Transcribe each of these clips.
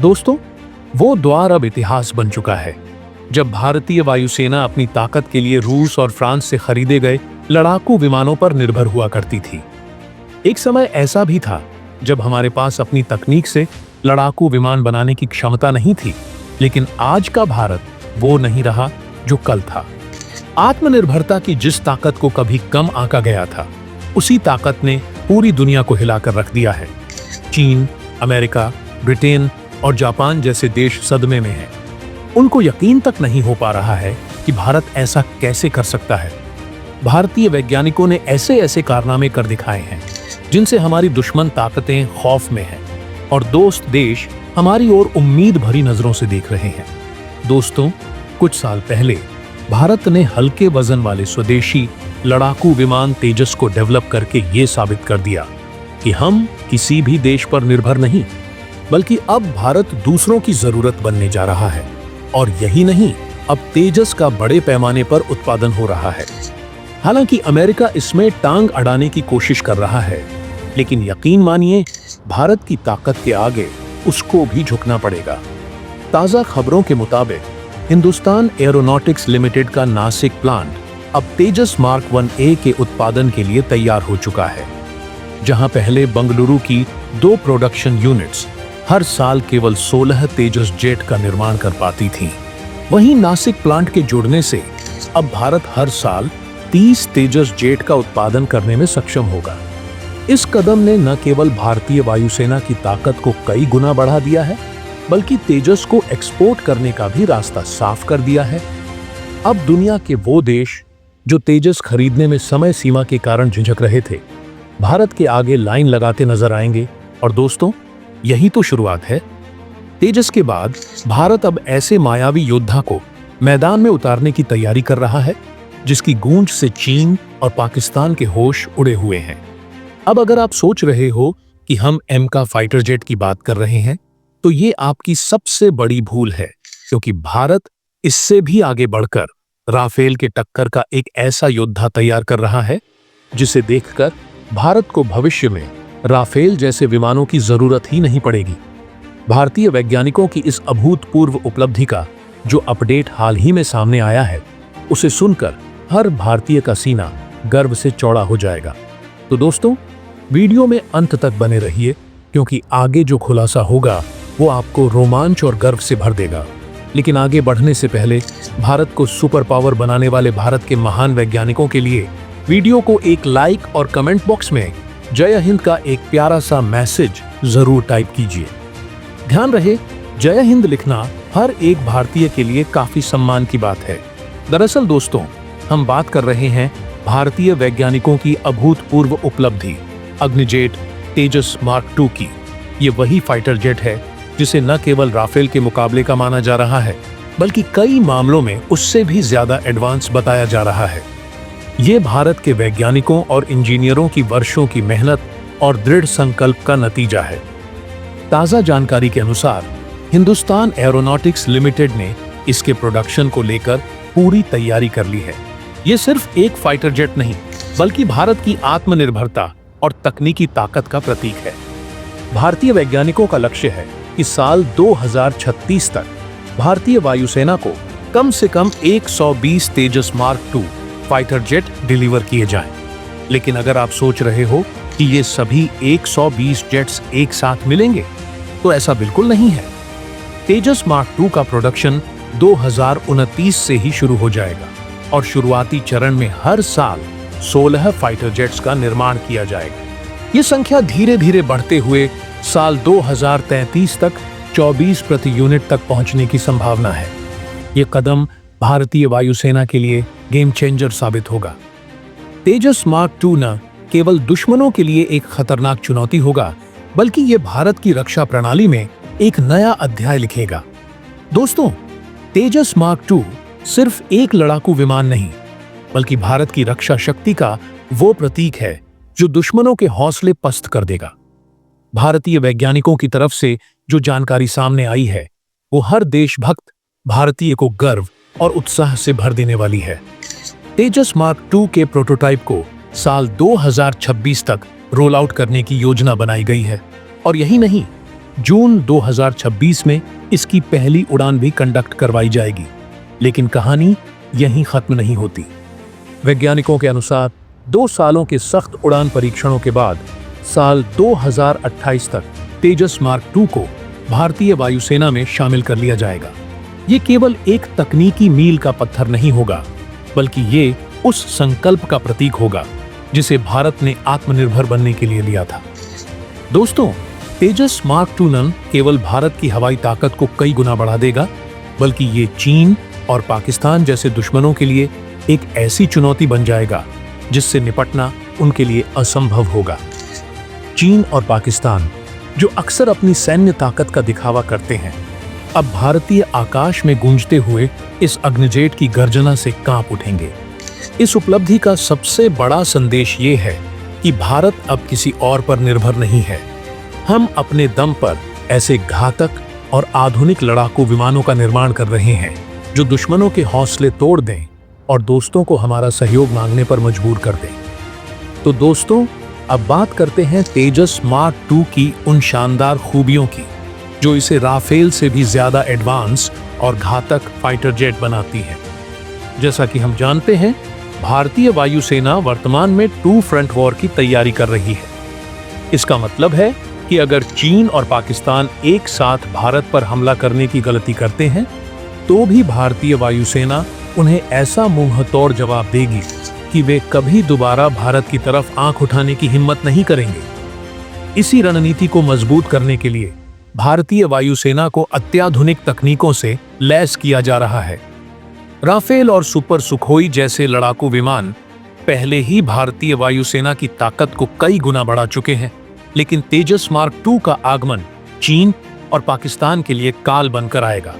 दोस्तों, वो द्वार अब इतिहास बन चुका है जब भारतीय वायुसेना अपनी ताकत के लिए रूस और फ्रांस से खरीदे गए लड़ाकू विमानों पर निर्भर हुआ करती थी। एक समय ऐसा भी था जब हमारे पास अपनी तकनीक से लड़ाकू विमान बनाने की क्षमता नहीं थी, लेकिन आज का भारत वो नहीं रहा जो कल था। आत्मनिर्भरता की जिस ताकत को कभी कम आंका गया था, उसी ताकत ने पूरी दुनिया को हिलाकर रख दिया है। चीन, अमेरिका, ब्रिटेन और जापान जैसे देश सदमे में हैं। उनको यकीन तक नहीं हो पा रहा है कि भारत ऐसा कैसे कर सकता है। भारतीय वैज्ञानिकों ने ऐसे ऐसे कारनामे कर दिखाए हैं जिनसे हमारी दुश्मन ताकतें खौफ में हैं और दोस्त देश हमारी ओर उम्मीद भरी नजरों से देख रहे हैं। दोस्तों, कुछ साल पहले भारत ने हल्के वजन वाले स्वदेशी लड़ाकू विमान तेजस को डेवलप करके ये साबित कर दिया कि हम किसी भी देश पर निर्भर नहीं, बल्कि अब भारत दूसरों की जरूरत बनने जा रहा है। और यही नहीं, अब तेजस का बड़े पैमाने पर उत्पादन हो रहा है। हालांकि अमेरिका इसमें टांग अड़ाने की कोशिश कर रहा है, लेकिन यकीन मानिए, भारत की ताकत के आगे उसको भी झुकना पड़ेगा। ताजा खबरों के मुताबिक हिंदुस्तान एरोनॉटिक्स लिमिटेड का नासिक प्लांट अब तेजस मार्क 1A के उत्पादन के लिए तैयार हो चुका है। जहां पहले बंगलुरु की 2 प्रोडक्शन यूनिट्स हर साल केवल 16 तेजस जेट का निर्माण कर पाती थीं, वहीं नासिक प्लांट के जुड़ने से अब भारत हर साल 30 तेजस जेट का उत्पादन करने में सक्षम होगा। इस कदम ने न केवल भारतीय वायुसेना की ताकत को कई गुना बढ़ा दिया है, बल्कि तेजस को एक्सपोर्ट करने का भी रास्ता साफ कर दिया है। अब दुनिया के वो देश जो तेजस खरीदने में समय सीमा के कारण झिझक रहे थे, भारत के आगे लाइन लगाते नजर आएंगे। और दोस्तों, यही तो शुरुआत है। तेजस के बाद भारत अब ऐसे मायावी योद्धा को मैदान में उतारने की तैयारी कर रहा है जिसकी गूंज से चीन और पाकिस्तान के होश उड़े हुए हैं। अब अगर आप सोच रहे हो कि हम एमका फाइटर जेट की बात कर रहे हैं, तो ये आपकी सबसे बड़ी भूल है, क्योंकि भारत इससे भी आगे बढ़कर राफेल के टक्कर का एक ऐसा योद्धा तैयार कर रहा है जिसे देखकर भारत को भविष्य में राफेल जैसे विमानों की जरूरत ही नहीं पड़ेगी। भारतीय वैज्ञानिकों की इस अभूतपूर्व उपलब्धि का जो अपडेट हाल ही में सामने आया है, उसे सुनकर हर भारतीय का सीना गर्व से चौड़ा हो जाएगा। तो दोस्तों, वीडियो में अंत तक बने रहिए, क्योंकि आगे जो खुलासा होगा वो आपको रोमांच और गर्व से भर देगा। लेकिन आगे बढ़ने से पहले भारत को सुपर पावर बनाने वाले भारत के महान वैज्ञानिकों के लिए वीडियो को एक लाइक और कमेंट बॉक्स में जय हिंद का एक प्यारा सा मैसेज जरूर टाइप कीजिए। ध्यान रहे, जय हिंद लिखना हर एक भारतीय के लिए काफी सम्मान की बात है। दरअसल दोस्तों, हम बात कर रहे हैं भारतीय वैज्ञानिकों की अभूतपूर्व उपलब्धि अग्निजेट तेजस मार्क 2 की। ये वही फाइटर जेट है जिसे न केवल राफेल के मुकाबले का माना जा रहा है, बल्कि कई मामलों में उससे भी ज्यादा एडवांस बताया जा रहा है। ये भारत के वैज्ञानिकों और इंजीनियरों की वर्षों की मेहनत और दृढ़ संकल्प का नतीजा है। ताजा जानकारी के अनुसार हिंदुस्तान एरोनॉटिक्स लिमिटेड ने इसके प्रोडक्शन को लेकर पूरी तैयारी कर ली है। ये सिर्फ एक फाइटर जेट नहीं, बल्कि भारत की आत्मनिर्भरता और तकनीकी ताकत का प्रतीक है। भारतीय वैज्ञानिकों का लक्ष्य है कि साल 2036 तक भारतीय वायुसेना को कम से कम 120 तेजस मार्क 2 फाइटर जेट डिलीवर किए जाएं। लेकिन अगर आप सोच रहे हो कि ये सभी 120 जेट्स एक साथ मिलेंगे, तो ऐसा बिल्कुल नहीं है। तेजस मार्क 2 का प्रोडक्शन 2029 से ही शुरू हो जाएगा और शुरुआती चरण में हर साल 16 फाइटर जेट्स का निर्माण किया जाएगा। ये संख्या धीरे धीरे बढ़ते हुए साल 2033 तक 24 प्रति यूनिट तक पहुंचने की संभावना है। ये कदम भारतीय वायुसेना के लिए गेम चेंजर साबित होगा। तेजस मार्क 2 न केवल दुश्मनों के लिए एक खतरनाक चुनौती होगा, बल्कि ये भारत की रक्षा प्रणाली में एक नया अध्याय लिखेगा। दोस्तों, तेजस मार्क 2 सिर्फ एक लड़ाकू विमान नहीं, बल्कि भारत की रक्षा शक्ति का वो प्रतीक है जो दुश्मनों के हौसले पस्त कर देगा। भारतीय वैज्ञानिकों की तरफ से जो जानकारी सामने आई है, वो हर देशभक्त भारतीय को गर्व और उत्साह से भर देने वाली है। तेजस मार्क 2 के प्रोटोटाइप को साल 2026 तक रोल आउट करने की योजना बनाई गई है। और यही नहीं, जून 2026 में इसकी पहली उड़ान भी कंडक्ट करवाई जाएगी। लेकिन कहानी यहीं खत्म नहीं होती। वैज्ञानिकों के अनुसार 2 सालों के सख्त उड़ान परीक्षणों के बाद साल 2028 तक तेजस मार्क 2 को भारतीय वायुसेना में शामिल कर लिया जाएगा। ये केवल एक तकनीकी मील का पत्थर नहीं होगा, बल्कि ये उस संकल्प का प्रतीक होगा जिसे भारत ने आत्मनिर्भर बनने के लिए लिया था। दोस्तों, तेजस मार्क 2 न केवल भारत की हवाई ताकत को कई गुना बढ़ा देगा, बल्कि ये चीन और पाकिस्तान जैसे दुश्मनों के लिए एक ऐसी चुनौती बन जाएगा जिससे निपटना उनके लिए असंभव होगा। चीन और पाकिस्तान, जो अक्सर अपनी सैन्य ताकत का दिखावा करते हैं, अब भारतीय आकाश में गूंजते हुए इस अग्निजेट की गर्जना से कांप उठेंगे। इस उपलब्धि का सबसे बड़ा संदेश ये है कि भारत अब किसी और पर निर्भर नहीं है। हम अपने दम पर ऐसे घातक और आधुनिक लड़ाकू विमानों का निर्माण कर रहे हैं जो दुश्मनों के हौसले तोड़ दें और दोस्तों को हमारा सहयोग मांगने पर मजबूर कर दें। तो दोस्तों, अब बात करते हैं तेजस मार्क 2 की उन शानदार खूबियों की जो इसे राफेल से भी ज्यादा एडवांस और घातक फाइटर जेट बनाती है। जैसा कि हम जानते हैं, भारतीय वायुसेना वर्तमान में 2 फ्रंट वॉर की तैयारी कर रही है। इसका मतलब है कि अगर चीन और पाकिस्तान एक साथ भारत पर हमला करने की गलती करते हैं, तो भी भारतीय वायुसेना उन्हें ऐसा मुंहतोड़ जवाब देगी कि वे कभी दोबारा भारत की तरफ आंख उठाने की हिम्मत नहीं करेंगे। इसी रणनीति को मजबूत करने के लिए भारतीय वायुसेना को अत्याधुनिक तकनीकों से लैस किया जा रहा है। राफेल और सुपर सुखोई जैसे लड़ाकू विमान पहले ही भारतीय वायुसेना की ताकत को कई गुना बढ़ा चुके हैं, लेकिन तेजस मार्क 2 का आगमन चीन और पाकिस्तान के लिए काल बनकर आएगा।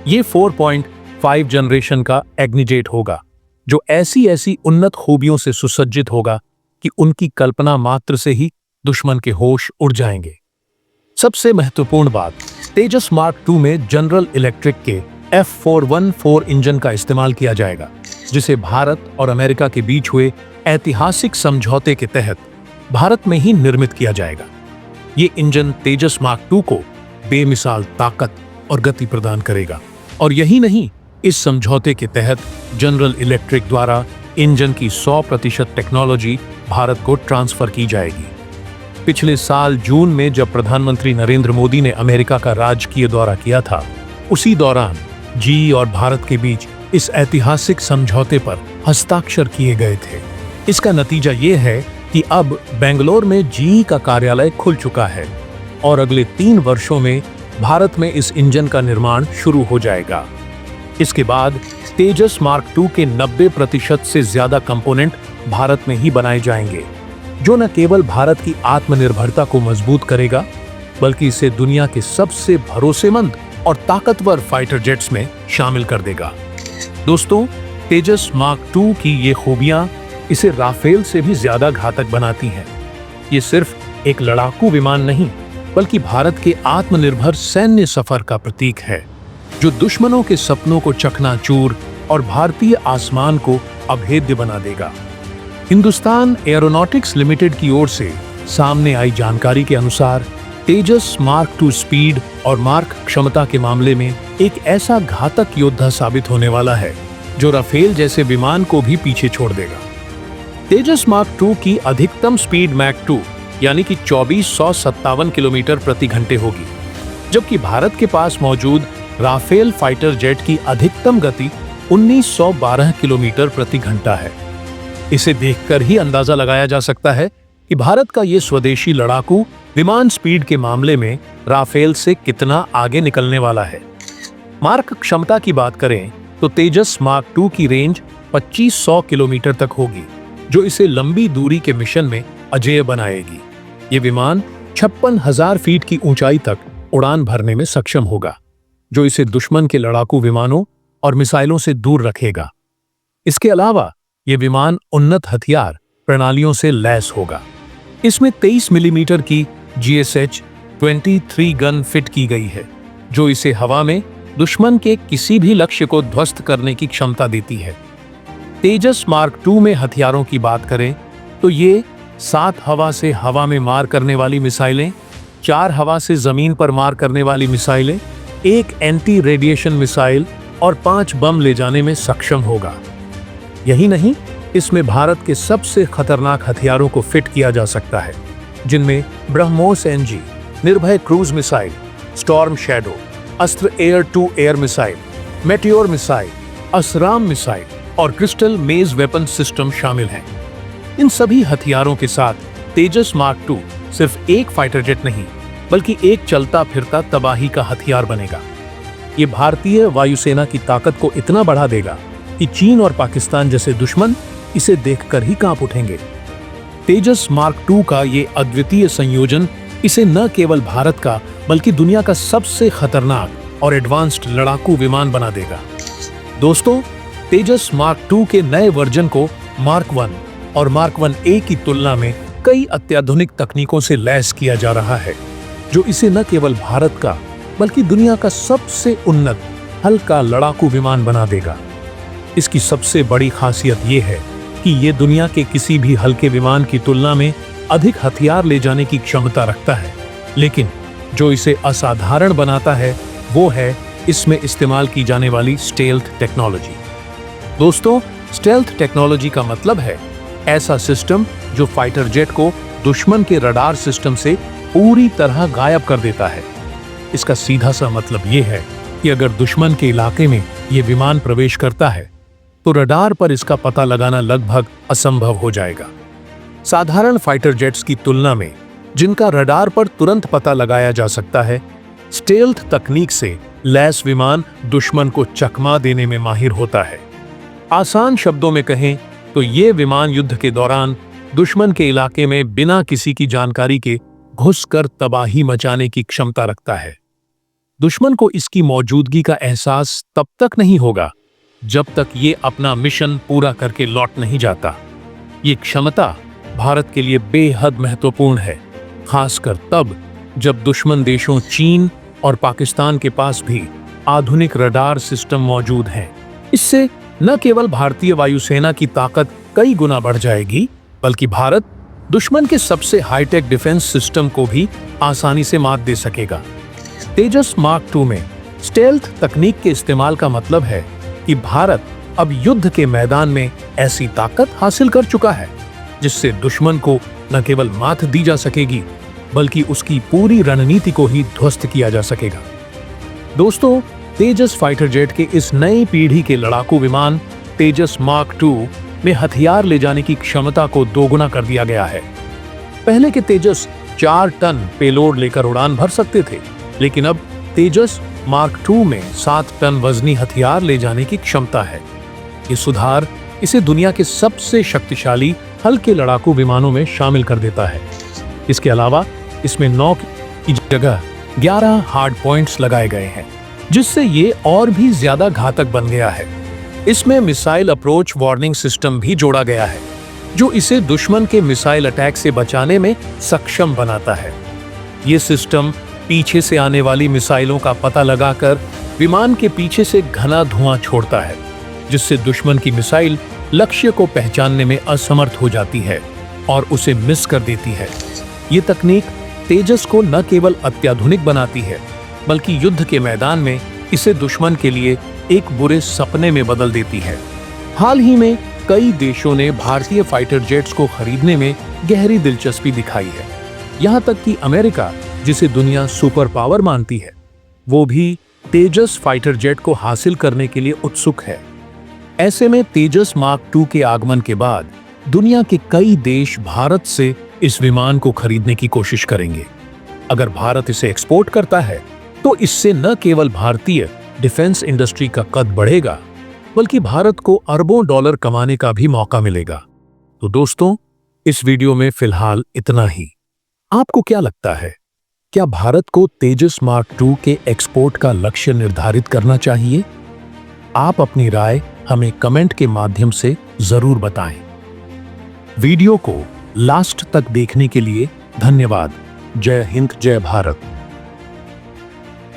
ये 4.5 जनरेशन का एग्निजेट होगा जो ऐसी उन्नत खूबियों से सुसज्जित होगा कि उनकी कल्पना मात्र से ही दुश्मन के होश उड़ जाएंगे। सबसे महत्वपूर्ण बात, तेजस मार्क 2 में जनरल इलेक्ट्रिक के F414 इंजन का इस्तेमाल किया जाएगा, जिसे भारत और अमेरिका के बीच हुए ऐतिहासिक समझौते के तहत भारत में ही निर्मित किया जाएगा। ये इंजन तेजस मार्क 2 को बेमिसाल ताकत और गति प्रदान करेगा। और यही नहीं, इस समझौते के तहत जनरल इलेक्ट्रिक द्वारा इंजन की 100% टेक्नोलॉजी भारत को ट्रांसफर की जाएगी। पिछले साल जून में जब प्रधानमंत्री नरेंद्र मोदी ने अमेरिका का राजकीय दौरा किया था, उसी दौरान जी और भारत के बीच इस ऐतिहासिक समझौते पर हस्ताक्षर किए गए थे। इसका नतीजा ये है कि अब बेंगलोर में जी का कार्यालय खुल चुका है और अगले 3 वर्षों में भारत में इस इंजन का निर्माण शुरू हो जाएगा। इसके बाद तेजस मार्क 2 के 90% से ज्यादा कंपोनेंट भारत में ही बनाए जाएंगे, जो न केवल भारत की आत्मनिर्भरता को मजबूत करेगा, बल्कि इसे दुनिया के सबसे भरोसेमंद और ताकतवर फाइटर जेट्स में शामिल कर देगा। दोस्तों, तेजस मार्क 2 की ये खूबियां इसे राफेल से भी ज्यादा घातक बनाती हैं। ये सिर्फ एक लड़ाकू विमान नहीं, बल्कि भारत के आत्मनिर्भर सैन्य सफर का प्रतीक है, जो दुश्मनों के सपनों को चकनाचूर और भारतीय आसमान को अभेद्य बना देगा। हिंदुस्तान एरोनॉटिक्स लिमिटेड की ओर से सामने आई जानकारी के अनुसार तेजस मार्क 2 स्पीड और मार्क क्षमता के मामले में एक ऐसा घातक योद्धा साबित होने वाला है जो राफेल जैसे विमान को भी पीछे छोड़ देगा। तेजस मार्क 2 की अधिकतम स्पीड मैक 2 यानी कि 2457 किलोमीटर प्रति घंटे होगी, जबकि भारत के पास मौजूद राफेल फाइटर जेट की अधिकतम गति 1912 किलोमीटर प्रति घंटा है। इसे देखकर ही अंदाजा लगाया जा सकता है कि भारत का ये स्वदेशी लड़ाकू विमान स्पीड के मामले में राफेल से कितना आगे निकलने वाला है। मार्क क्षमता की बात करें तो तेजस मार्क 2 की रेंज 2500 किलोमीटर तक होगी, जो इसे लंबी दूरी के मिशन में अजेय बनाएगी। ये विमान 56,000 फीट की ऊंचाई तक उड़ान भरने में सक्षम होगा, जो इसे दुश्मन के लड़ाकू विमानों और मिसाइलों से दूर रखेगा। इसके अलावा ये विमान उन्नत हथियार प्रणालियों से लैस होगा। इसमें 23 मिलीमीटर की GSH-23 गन फिट की गई है, जो इसे हवा में दुश्मन के किसी भी लक्ष्य को ध्वस्त करने की क्षमता देती है। तेजस मार्क 2 में हथियारों की बात करें तो ये 7 हवा से हवा में मार करने वाली मिसाइलें, 4 हवा से जमीन पर मार करने वाली मिसाइलें, 1 एंटी रेडिएशन मिसाइल और 5 बम ले जाने में सक्षम होगा। यही नहीं, इसमें भारत के सबसे खतरनाक हथियारों को फिट किया जा सकता है, जिनमें BrahMos NG, Nirbhay cruise missile, Storm Shadow, Astra air to air missile, Meteor missile, ASRAAM missile और क्रिस्टल मेज वेपन सिस्टम शामिल हैं। इन सभी हथियारों के साथ तेजस मार्क II सिर्फ एक फाइटर जेट नहीं, बल्कि एक चलता फिरता तबाही का हथियार बनेगा। ये भारतीय वायुसेना की ताकत को इतना बढ़ा देगा कि चीन और पाकिस्तान जैसे दुश्मन इसे देखकर ही कांप उठेंगे। तेजस मार्क II का ये अद्वितीय संयोजन इसे न केवल भारत का बल्कि दुनिया का सबसे खतरनाक और एडवांस्ड लड़ाकू विमान बना देगा। दोस्तों, तेजस मार्क II के नए वर्जन को मार्क I और मार्क Ia की तुलना में कई अत्याधुनिक तकनीकों से लैस किया जा रहा है, जो इसे न केवल भारत का बल्कि दुनिया का सबसे उन्नत हल्का लड़ाकू विमान बना देगा। इसकी सबसे बड़ी खासियत ये है कि ये दुनिया के किसी भी हल्के विमान की तुलना में अधिक हथियार ले जाने की क्षमता रखता है, लेकिन जो इसे असाधारण बनाता है वो है इसमें इस्तेमाल की जाने वाली स्टेल्थ टेक्नोलॉजी। दोस्तों, स्टेल्थ टेक्नोलॉजी का मतलब है ऐसा सिस्टम जो फाइटर जेट को दुश्मन के रडार सिस्टम से पूरी तरह गायब कर देता है। इसका सीधा सा मतलब ये है कि अगर दुश्मन के इलाके में ये विमान प्रवेश करता है तो रडार पर इसका पता लगाना लगभग असंभव हो जाएगा। साधारण फाइटर जेट्स की तुलना में, जिनका रडार पर तुरंत पता लगाया जा सकता है, स्टेल्थ तकनीक से लैस विमान दुश्मन को चकमा देने में माहिर होता है। आसान शब्दों में कहें तो ये विमान युद्ध के दौरान दुश्मन के इलाके में बिना किसी की जानकारी के घुसकर तबाही मचाने की क्षमता रखता है। दुश्मन को इसकी मौजूदगी का एहसास तब तक नहीं होगा जब तक ये अपना मिशन पूरा करके लौट नहीं जाता। ये क्षमता भारत के लिए बेहद महत्वपूर्ण है, खासकर तब जब दुश्मन देशों चीन और पाकिस्तान के पास भी आधुनिक रडार सिस्टम मौजूद हैं। इससे न केवल भारतीय वायुसेना की ताकत कई गुना बढ़ जाएगी, बल्कि भारत दुश्मन के सबसे हाईटेक डिफेंस सिस्टम को भी आसानी से मात दे सकेगा। तेजस मार्क II में स्टेल्थ तकनीक के इस्तेमाल का मतलब है कि भारत अब युद्ध के मैदान में ऐसी ताकत हासिल कर चुका है जिससे दुश्मन को न केवल मात दी जा सकेगी, बल्कि उसकी पूरी रणनीति को ही ध्वस्त किया जा सकेगा। दोस्तों, तेजस फाइटर जेट के इस नई पीढ़ी के लड़ाकू विमान तेजस मार्क II में हथियार ले जाने की क्षमता को दोगुना कर दिया गया है। पहले के तेजस 4 टन पेलोड लेकर उड़ान भर सकते थे, लेकिन अब तेजस मार्क II में 7 टन वजनी हथियार ले जाने की क्षमता है। ये सुधार इसे दुनिया के सबसे शक्तिशाली हल्के लड़ाकू विमानों में शामिल कर देता है। इसके अलावा इसमें 9 की जगह 11 हार्ड पॉइंट्स लगाए गए हैं, जिससे ये और भी ज्यादा घातक बन गया है। इसमें मिसाइल अप्रोच वार्निंग सिस्टम भी जोड़ा गया है, जो इसे दुश्मन के मिसाइल अटैक से बचाने में सक्षम बनाता है। ये सिस्टम पीछे से आने वाली मिसाइलों का पता लगाकर विमान के पीछे से घना धुआं छोड़ता है, जिससे दुश्मन की मिसाइल लक्ष्य को पहचानने में असमर्थ हो जाती है और उसे मिस कर देती है। ये तकनीक तेजस को न केवल अत्याधुनिक बनाती है, बल्कि युद्ध के मैदान में इसे दुश्मन के लिए एक बुरे सपने में बदल देती है। हाल ही में कई देशों ने भारतीय फाइटर जेट्स को खरीदने में गहरी दिलचस्पी दिखाई है। यहाँ तक कि अमेरिका, जिसे दुनिया सुपर पावर मानती है, वो भी तेजस फाइटर जेट को हासिल करने के लिए उत्सुक है। ऐसे में तेजस मार्क II के आगमन के बाद दुनिया के कई देश भारत से इस विमान को खरीदने की कोशिश करेंगे। अगर भारत इसे एक्सपोर्ट करता है तो इससे न केवल भारतीय डिफेंस इंडस्ट्री का कद बढ़ेगा, बल्कि भारत को अरबों डॉलर कमाने का भी मौका मिलेगा। तो दोस्तों, इस वीडियो में फिलहाल इतना ही। आपको क्या लगता है, क्या भारत को तेजस मार्क II के एक्सपोर्ट का लक्ष्य निर्धारित करना चाहिए? आप अपनी राय हमें कमेंट के माध्यम से जरूर बताएं। वीडियो को लास्ट तक देखने के लिए धन्यवाद। जय हिंद, जय भारत।